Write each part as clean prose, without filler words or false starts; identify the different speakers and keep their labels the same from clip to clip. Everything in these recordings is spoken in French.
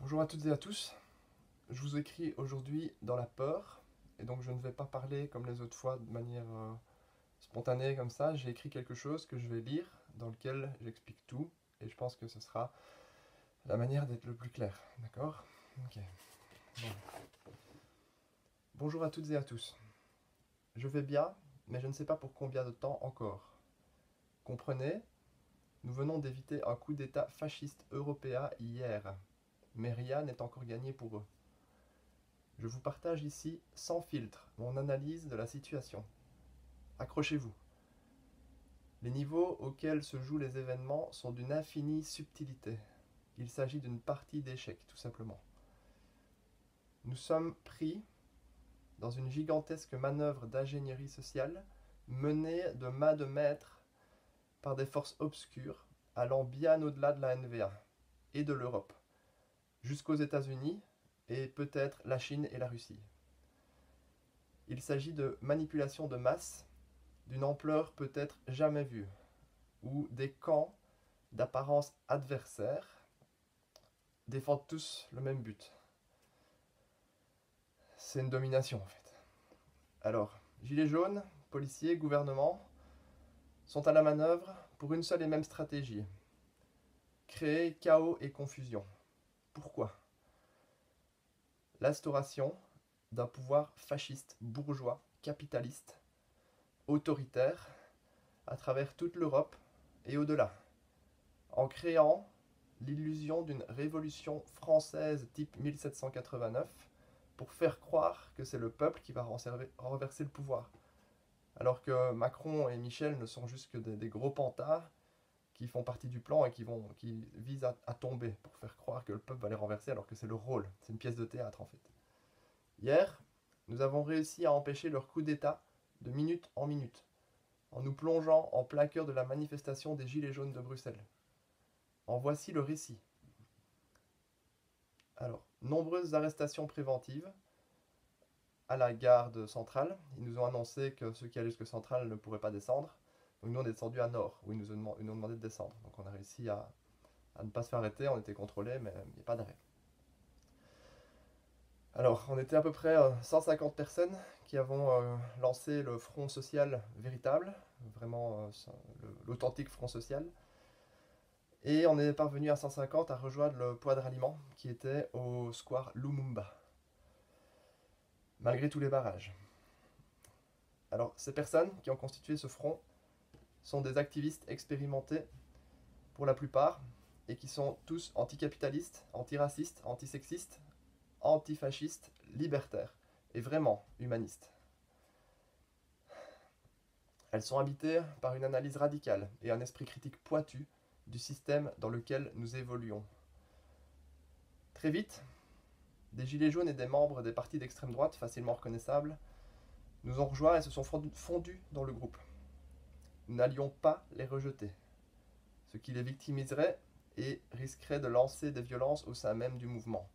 Speaker 1: Bonjour à toutes et à tous. Je vous écris aujourd'hui dans la peur, et donc je ne vais pas parler comme les autres fois de manière spontanée comme ça. J'ai écrit quelque chose que je vais lire, dans lequel j'explique tout, et je pense que ce sera la manière d'être le plus clair. D'accord? Ok. Bon. Bonjour à toutes et à tous. Je vais bien, mais je ne sais pas pour combien de temps encore. Comprenez, nous venons d'éviter un coup d'État fasciste européen hier, mais rien n'est encore gagné pour eux. Je vous partage ici, sans filtre, mon analyse de la situation. Accrochez-vous. Les niveaux auxquels se jouent les événements sont d'une infinie subtilité. Il s'agit d'une partie d'échecs, tout simplement. Nous sommes pris dans une gigantesque manœuvre d'ingénierie sociale menée de main de maître par des forces obscures allant bien au-delà de la NVA et de l'Europe, jusqu'aux États-Unis et peut-être la Chine et la Russie. Il s'agit de manipulation de masse d'une ampleur peut-être jamais vue, où des camps d'apparence adversaire défendent tous le même but. C'est une domination en fait. Alors, gilets jaunes, policiers, gouvernement sont à la manœuvre pour une seule et même stratégie. Créer chaos et confusion. Pourquoi? L'instauration d'un pouvoir fasciste, bourgeois, capitaliste, autoritaire, à travers toute l'Europe et au-delà, en créant l'illusion d'une révolution française type 1789 pour faire croire que c'est le peuple qui va renverser le pouvoir. Alors que Macron et Michel ne sont juste que des gros pantards qui font partie du plan et qui visent à tomber pour faire croire que le peuple va les renverser alors que c'est le rôle, c'est une pièce de théâtre en fait. Hier, nous avons réussi à empêcher leur coup d'État de minute en minute, en nous plongeant en plein cœur de la manifestation des Gilets jaunes de Bruxelles. En voici le récit. Alors, nombreuses arrestations préventives à la gare centrale. Ils nous ont annoncé que ceux qui allaient jusque centrale ne pourraient pas descendre. Donc nous, on est descendu à Nord, où ils nous ont demandé de descendre. Donc on a réussi à ne pas se faire arrêter, on était contrôlés, mais il n'y a pas d'arrêt. Alors, on était à peu près 150 personnes qui avons lancé le front social véritable, vraiment l'authentique front social. Et on est parvenu à 150 à rejoindre le point de ralliement qui était au square Lumumba, malgré tous les barrages. Alors, ces personnes qui ont constitué ce front sont des activistes expérimentés pour la plupart et qui sont tous anticapitalistes, antiracistes, antisexistes, antifascistes, libertaires et vraiment humanistes. Elles sont habitées par une analyse radicale et un esprit critique pointu du système dans lequel nous évoluons. Très vite, des gilets jaunes et des membres des partis d'extrême droite facilement reconnaissables nous ont rejoints et se sont fondus dans le groupe. Nous n'allions pas les rejeter, ce qui les victimiserait et risquerait de lancer des violences au sein même du mouvement.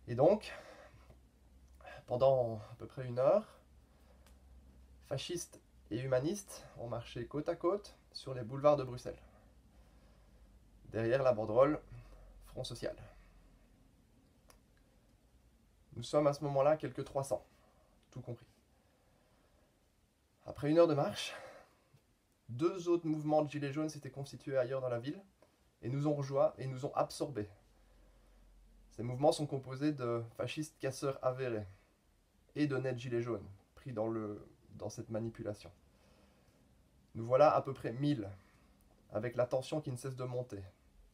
Speaker 1: Et donc, pendant à peu près une heure, fascistes et humanistes ont marché côte à côte sur les boulevards de Bruxelles. Derrière la banderole Front Social. Nous sommes à ce moment-là quelques 300, tout compris. Après une heure de marche, deux autres mouvements de gilets jaunes s'étaient constitués ailleurs dans la ville et nous ont rejoints et nous ont absorbés. Ces mouvements sont composés de fascistes casseurs avérés et d'honnêtes gilets jaunes pris dans cette manipulation. Nous voilà à peu près 1000, avec la tension qui ne cesse de monter.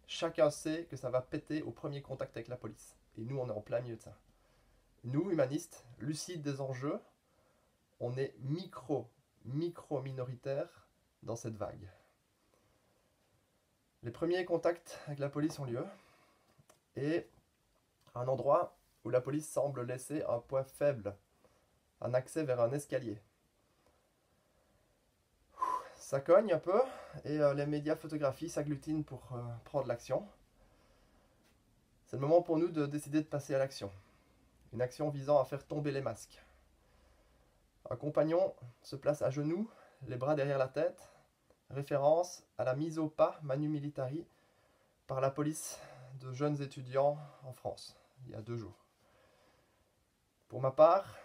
Speaker 1: Chacun sait que ça va péter au premier contact avec la police. Et nous, on est en plein milieu de ça. Nous, humanistes, lucides des enjeux, on est micro-minoritaires dans cette vague. Les premiers contacts avec la police ont lieu, et à un endroit où la police semble laisser un point faible, un accès vers un escalier. Ça cogne un peu, et les médias photographies s'agglutinent pour prendre l'action. C'est le moment pour nous de décider de passer à l'action. Une action visant à faire tomber les masques. Un compagnon se place à genoux, les bras derrière la tête, référence à la mise au pas manu militari par la police de jeunes étudiants en France, il y a 2 jours. Pour ma part,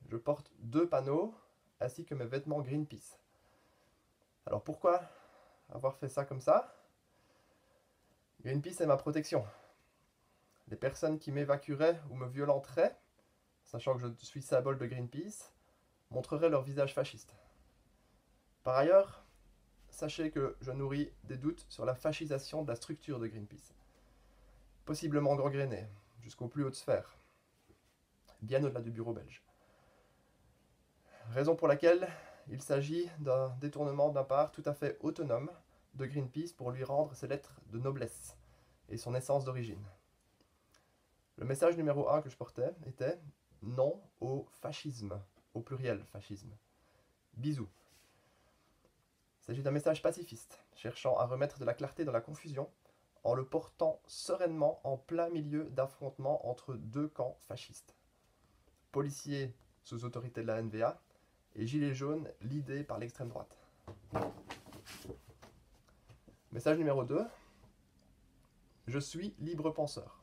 Speaker 1: je porte 2 panneaux ainsi que mes vêtements Greenpeace. Alors pourquoi avoir fait ça comme ça? Greenpeace est ma protection. Les personnes qui m'évacueraient ou me violenteraient, sachant que je suis symbole de Greenpeace, montreraient leur visage fasciste. Par ailleurs, sachez que je nourris des doutes sur la fascisation de la structure de Greenpeace, possiblement gangrénée jusqu'aux plus hautes sphères, bien au-delà du bureau belge. Raison pour laquelle il s'agit d'un détournement d'un part tout à fait autonome de Greenpeace pour lui rendre ses lettres de noblesse et son essence d'origine. Le message numéro 1 que je portais était « Non au fascisme », au pluriel fascisme. Bisous. Il s'agit d'un message pacifiste, cherchant à remettre de la clarté dans la confusion, en le portant sereinement en plein milieu d'affrontements entre 2 camps fascistes. Policiers sous autorité de la NVA et gilets jaunes lidés par l'extrême droite. Message numéro 2. Je suis libre penseur.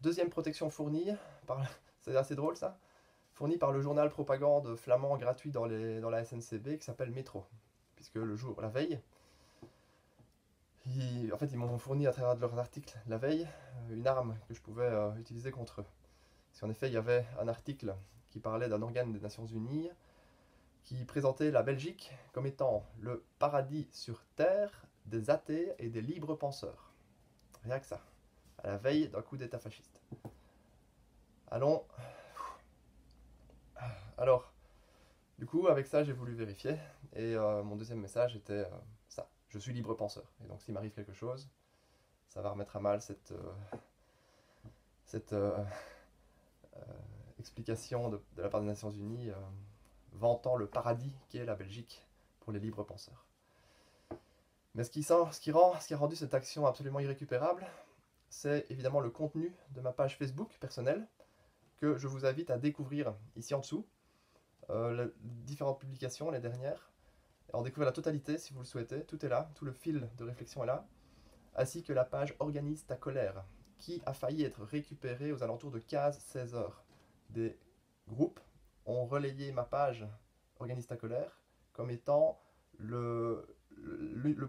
Speaker 1: Deuxième protection fournie par... C'est assez drôle ça. Fournie par le journal propagande flamand gratuit dans la SNCB qui s'appelle Métro. Puisque la veille, ils m'ont fourni à travers de leurs articles la veille une arme que je pouvais utiliser contre eux. Parce qu'en effet, il y avait un article qui parlait d'un organe des Nations Unies qui présentait la Belgique comme étant le paradis sur terre des athées et des libres penseurs. Rien que ça, à la veille d'un coup d'état fasciste. Allons. Alors, du coup, avec ça, j'ai voulu vérifier, et mon deuxième message était ça. Je suis libre penseur, et donc s'il m'arrive quelque chose, ça va remettre à mal cette explication de la part des Nations Unies vantant le paradis qu'est la Belgique pour les libres penseurs. Mais ce qui a rendu cette action absolument irrécupérable, c'est évidemment le contenu de ma page Facebook personnelle, que je vous invite à découvrir ici en dessous. Les différentes publications, les dernières, en découvrir la totalité si vous le souhaitez, tout est là, tout le fil de réflexion est là, ainsi que la page Organise ta colère, qui a failli être récupérée aux alentours de 15-16 heures. Des groupes ont relayé ma page Organise ta colère comme étant le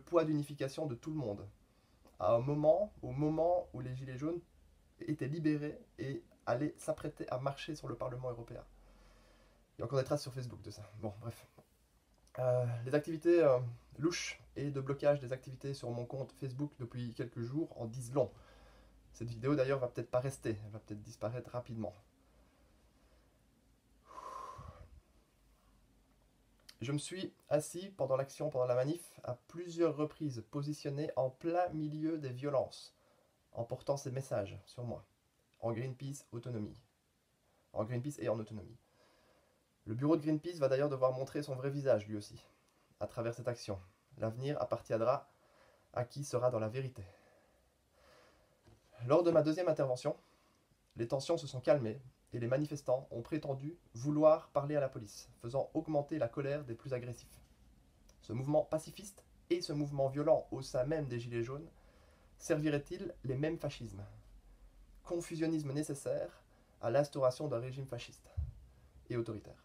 Speaker 1: poids d'unification de tout le monde. Au moment où les Gilets jaunes étaient libérés et allaient s'apprêter à marcher sur le Parlement européen. Il y a encore des traces sur Facebook de ça. Bon, bref. Les activités louches et de blocage des activités sur mon compte Facebook depuis quelques jours en disent long. Cette vidéo d'ailleurs va peut-être pas rester, elle va peut-être disparaître rapidement. Je me suis assis pendant la manif, à plusieurs reprises positionné en plein milieu des violences, en portant ces messages sur moi, en Greenpeace autonomie. En Greenpeace et en autonomie. Le bureau de Greenpeace va d'ailleurs devoir montrer son vrai visage lui aussi, à travers cette action. L'avenir appartiendra à qui sera dans la vérité. Lors de ma deuxième intervention, les tensions se sont calmées et les manifestants ont prétendu vouloir parler à la police, faisant augmenter la colère des plus agressifs. Ce mouvement pacifiste et ce mouvement violent au sein même des Gilets jaunes serviraient-ils les mêmes fascismes? Confusionnisme nécessaire à l'instauration d'un régime fasciste et autoritaire.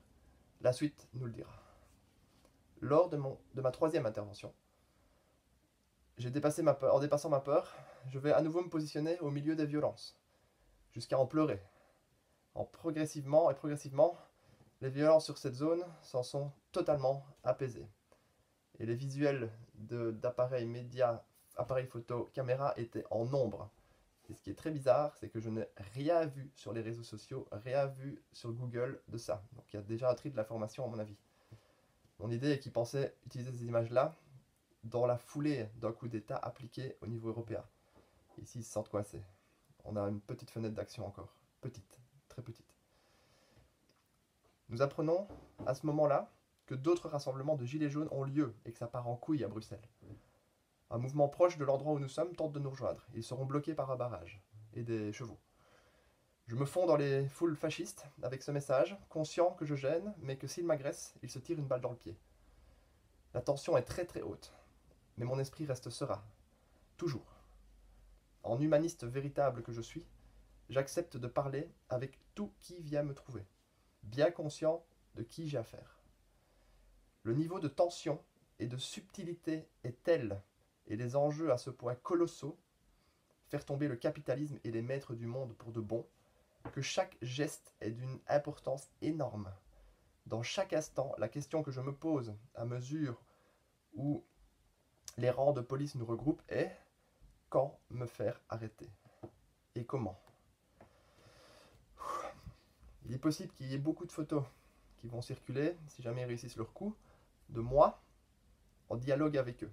Speaker 1: La suite nous le dira. Lors de ma troisième intervention, en dépassant ma peur, je vais à nouveau me positionner au milieu des violences, jusqu'à en pleurer. Progressivement, les violences sur cette zone s'en sont totalement apaisées. Et les visuels d'appareils médias, appareils photo, caméras étaient en nombre. Et ce qui est très bizarre, c'est que je n'ai rien vu sur les réseaux sociaux, rien vu sur Google de ça. Donc il y a déjà un tri de l'information à mon avis. Mon idée est qu'ils pensaient utiliser ces images-là dans la foulée d'un coup d'État appliqué au niveau européen. Ici, ils se sentent coincés. On a une petite fenêtre d'action encore. Petite, très petite. Nous apprenons à ce moment-là que d'autres rassemblements de gilets jaunes ont lieu et que ça part en couille à Bruxelles. Un mouvement proche de l'endroit où nous sommes tente de nous rejoindre. Ils seront bloqués par un barrage et des chevaux. Je me fonds dans les foules fascistes avec ce message, conscient que je gêne, mais que s'ils m'agressent, ils se tirent une balle dans le pied. La tension est très très haute, mais mon esprit reste serein. Toujours. en humaniste véritable que je suis, j'accepte de parler avec tout qui vient me trouver, bien conscient de qui j'ai affaire. Le niveau de tension et de subtilité est tel, et les enjeux à ce point colossaux, faire tomber le capitalisme et les maîtres du monde pour de bon, que chaque geste est d'une importance énorme. Dans chaque instant, la question que je me pose à mesure où les rangs de police nous regroupent est: quand me faire arrêter? Et comment? Il est possible qu'il y ait beaucoup de photos qui vont circuler, si jamais ils réussissent leur coup, de moi en dialogue avec eux,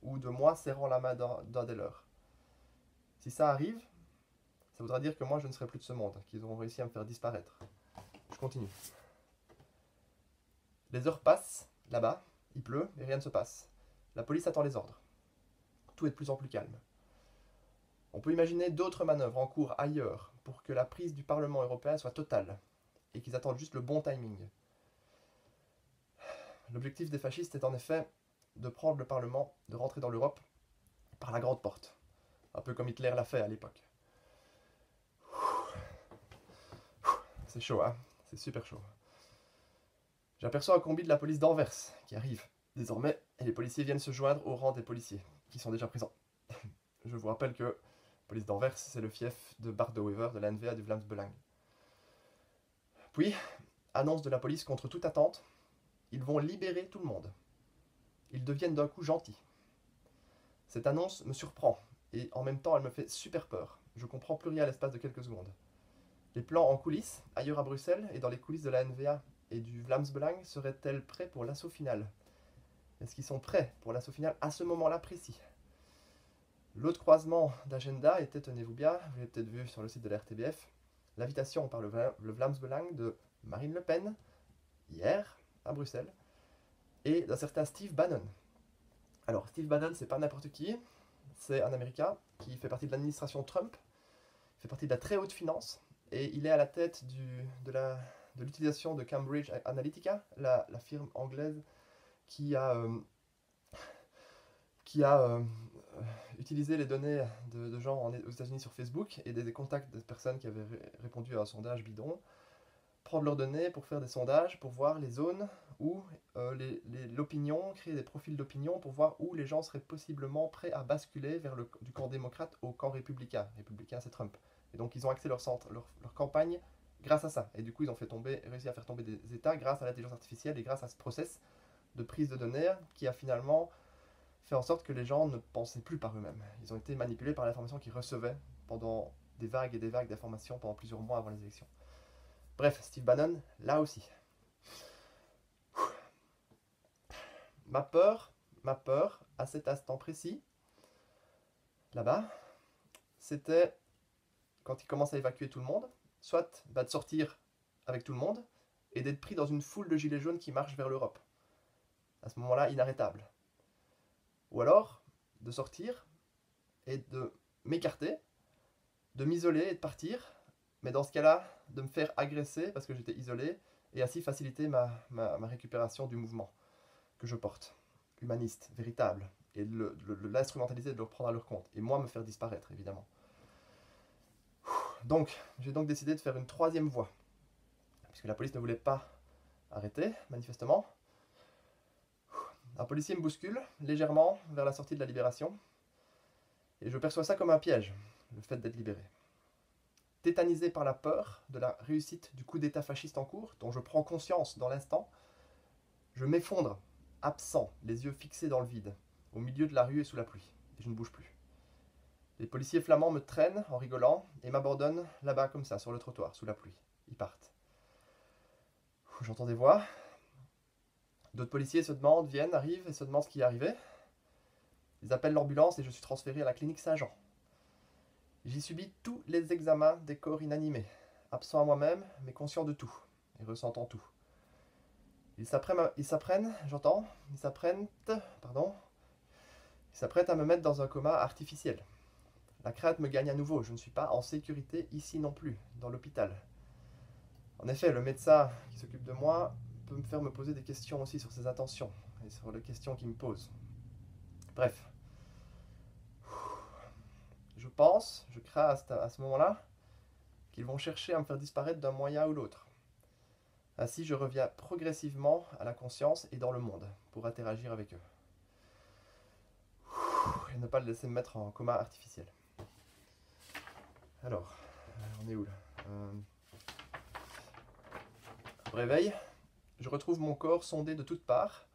Speaker 1: ou de moi serrant la main d'un des leurs. Si ça arrive, ça voudra dire que moi je ne serai plus de ce monde, qu'ils auront réussi à me faire disparaître. Je continue. Les heures passent, là-bas, il pleut et rien ne se passe. La police attend les ordres. Tout est de plus en plus calme. On peut imaginer d'autres manœuvres en cours ailleurs pour que la prise du Parlement européen soit totale et qu'ils attendent juste le bon timing. L'objectif des fascistes est en effet de prendre le Parlement, de rentrer dans l'Europe par la grande porte, un peu comme Hitler l'a fait à l'époque. C'est chaud, hein? C'est super chaud. J'aperçois un combi de la police d'Anvers qui arrive désormais et les policiers viennent se joindre au rang des policiers qui sont déjà présents. Je vous rappelle que la police d'Anvers, c'est le fief de Bart de Wever de la NVA du Vlaams Belang. Puis, annonce de la police contre toute attente, ils vont libérer tout le monde. Ils deviennent d'un coup gentils. Cette annonce me surprend et en même temps elle me fait super peur. Je comprends plus rien à l'espace de quelques secondes. Les plans en coulisses, ailleurs à Bruxelles et dans les coulisses de la NVA et du Vlaams Belang seraient-elles prêts pour l'assaut final? Est-ce qu'ils sont prêts pour l'assaut final à ce moment-là précis? L'autre croisement d'agenda était, tenez-vous bien, vous l'avez peut-être vu sur le site de la RTBF, l'invitation par le Vlaams Belang de Marine Le Pen, hier, à Bruxelles, et d'un certain Steve Bannon. Alors, Steve Bannon, c'est pas n'importe qui, c'est un Américain qui fait partie de l'administration Trump, fait partie de la très haute finance, et il est à la tête de l'utilisation de Cambridge Analytica, la firme anglaise qui a utilisé les données de gens aux États-Unis sur Facebook et des contacts de personnes qui avaient répondu à un sondage bidon, prendre leurs données pour faire des sondages, pour voir les zones où l'opinion, créer des profils d'opinion pour voir où les gens seraient possiblement prêts à basculer vers du camp démocrate au camp républicain. Républicain, c'est Trump. Et donc ils ont axé leur campagne grâce à ça. Et du coup, ils ont réussi à faire tomber des États grâce à l'intelligence artificielle et grâce à ce process de prise de données qui a finalement fait en sorte que les gens ne pensaient plus par eux-mêmes. Ils ont été manipulés par l'information qu'ils recevaient pendant des vagues et des vagues d'informations pendant plusieurs mois avant les élections. Bref, Steve Bannon, là aussi. Ma peur, à cet instant précis, là-bas, c'était quand il commence à évacuer tout le monde, soit de sortir avec tout le monde et d'être pris dans une foule de gilets jaunes qui marchent vers l'Europe. À ce moment-là, inarrêtable. Ou alors, de sortir et de m'écarter, de m'isoler et de partir, mais dans ce cas-là, de me faire agresser parce que j'étais isolé et ainsi faciliter ma récupération du mouvement que je porte, humaniste, véritable, et de l'instrumentaliser, de le reprendre à leur compte, et moi me faire disparaître, évidemment. Donc, j'ai donc décidé de faire une troisième voie, puisque la police ne voulait pas arrêter, manifestement. Un policier me bouscule légèrement vers la sortie de la Libération, et je perçois ça comme un piège, le fait d'être libéré. Tétanisé par la peur de la réussite du coup d'état fasciste en cours, dont je prends conscience dans l'instant, je m'effondre, absent, les yeux fixés dans le vide, au milieu de la rue et sous la pluie, et je ne bouge plus. Les policiers flamands me traînent en rigolant et m'abandonnent là-bas comme ça, sur le trottoir, sous la pluie. Ils partent. J'entends des voix. D'autres policiers se demandent, viennent, arrivent et se demandent ce qui est arrivé. Ils appellent l'ambulance et je suis transféré à la clinique Saint-Jean. J'y subis tous les examens des corps inanimés, absent à moi-même, mais conscient de tout, et ressentant tout. Ils s'apprêtent à me mettre dans un coma artificiel. La crainte me gagne à nouveau, je ne suis pas en sécurité ici non plus, dans l'hôpital. En effet, le médecin qui s'occupe de moi peut me faire me poser des questions aussi sur ses intentions, et sur les questions qu'il me pose. Bref. Je je crains à ce moment-là, qu'ils vont chercher à me faire disparaître d'un moyen ou l'autre. Ainsi, je reviens progressivement à la conscience et dans le monde pour interagir avec eux. Et ne pas le laisser me mettre en coma artificiel. Alors, on est où là Réveil, je retrouve mon corps sondé de toutes parts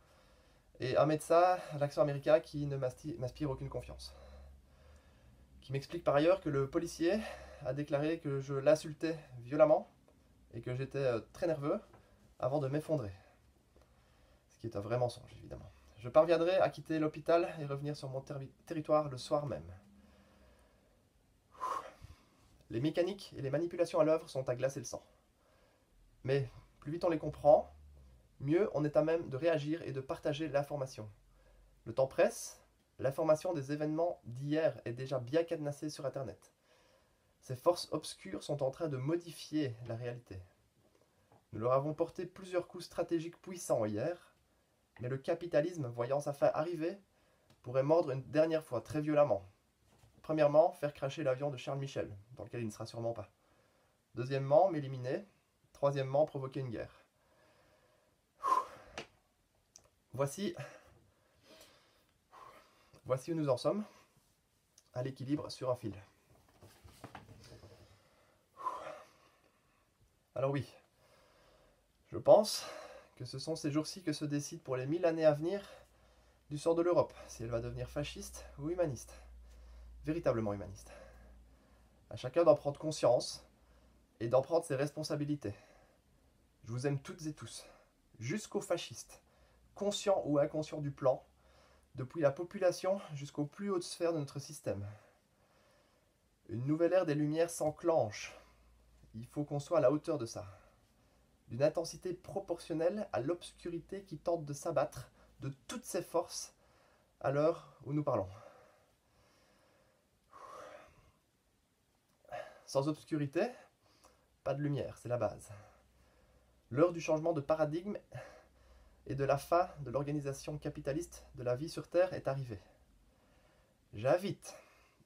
Speaker 1: et un médecin à l'accent américain qui ne m'inspire aucune confiance. Qui m'explique par ailleurs que le policier a déclaré que je l'insultais violemment et que j'étais très nerveux avant de m'effondrer. Ce qui est un vrai mensonge, évidemment. Je parviendrai à quitter l'hôpital et revenir sur mon territoire le soir même. Les mécaniques et les manipulations à l'œuvre sont à glacer le sang. Mais plus vite on les comprend, mieux on est à même de réagir et de partager l'information. Le temps presse, l'information des événements d'hier est déjà bien cadenassée sur Internet. Ces forces obscures sont en train de modifier la réalité. Nous leur avons porté plusieurs coups stratégiques puissants hier, mais le capitalisme, voyant sa fin arriver, pourrait mordre une dernière fois très violemment. Premièrement, faire cracher l'avion de Charles Michel, dans lequel il ne sera sûrement pas. Deuxièmement, m'éliminer. Troisièmement, provoquer une guerre. Voici où nous en sommes, à l'équilibre sur un fil. Alors oui, je pense que ce sont ces jours-ci que se décide pour les 1000 années à venir du sort de l'Europe, si elle va devenir fasciste ou humaniste. Véritablement humaniste. À chacun d'en prendre conscience et d'en prendre ses responsabilités. Je vous aime toutes et tous, jusqu'aux fascistes, conscients ou inconscients du plan, depuis la population jusqu'aux plus hautes sphères de notre système. Une nouvelle ère des Lumières s'enclenche. Il faut qu'on soit à la hauteur de ça. D'une intensité proportionnelle à l'obscurité qui tente de s'abattre de toutes ses forces à l'heure où nous parlons. Sans obscurité, pas de lumière, c'est la base. L'heure du changement de paradigme et de la fin de l'organisation capitaliste de la vie sur Terre est arrivée. J'invite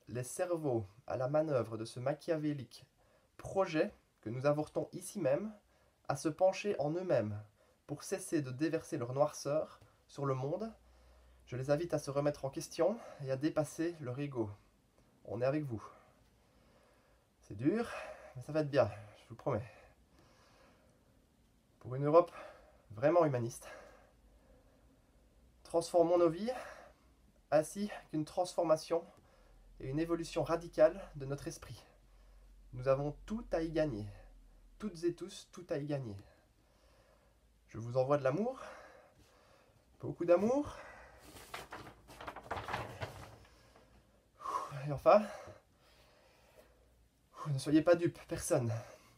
Speaker 1: les cerveaux à la manœuvre de ce machiavélique projet que nous avortons ici même à se pencher en eux-mêmes pour cesser de déverser leur noirceur sur le monde. Je les invite à se remettre en question et à dépasser leur ego. On est avec vous. C'est dur, mais ça va être bien, je vous promets. Pour une Europe vraiment humaniste, transformons nos vies ainsi qu'une transformation et une évolution radicale de notre esprit. Nous avons tout à y gagner. Toutes et tous, tout à y gagner. Je vous envoie de l'amour. Beaucoup d'amour. Et enfin, ne soyez pas dupes, personne.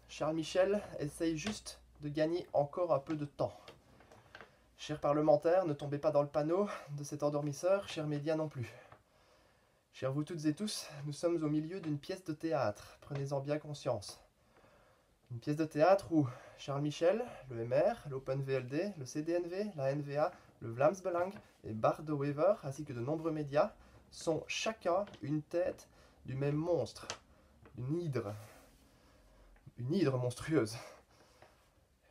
Speaker 1: Charles Michel essaye juste de gagner encore un peu de temps. Chers parlementaires, ne tombez pas dans le panneau de cet endormisseur, chers médias non plus. Chers vous toutes et tous, nous sommes au milieu d'une pièce de théâtre, prenez-en bien conscience. Une pièce de théâtre où Charles Michel, le MR, l'OpenVLD, le CDNV, la NVA, le Vlaams Belang et Bart de Wever, ainsi que de nombreux médias, sont chacun une tête du même monstre, une hydre monstrueuse.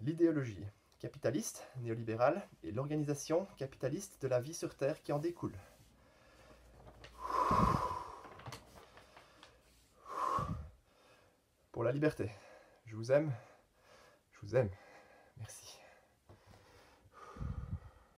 Speaker 1: L'idéologie capitaliste, néolibérale, et l'organisation capitaliste de la vie sur Terre qui en découle. Pour la liberté. Je vous aime. Merci.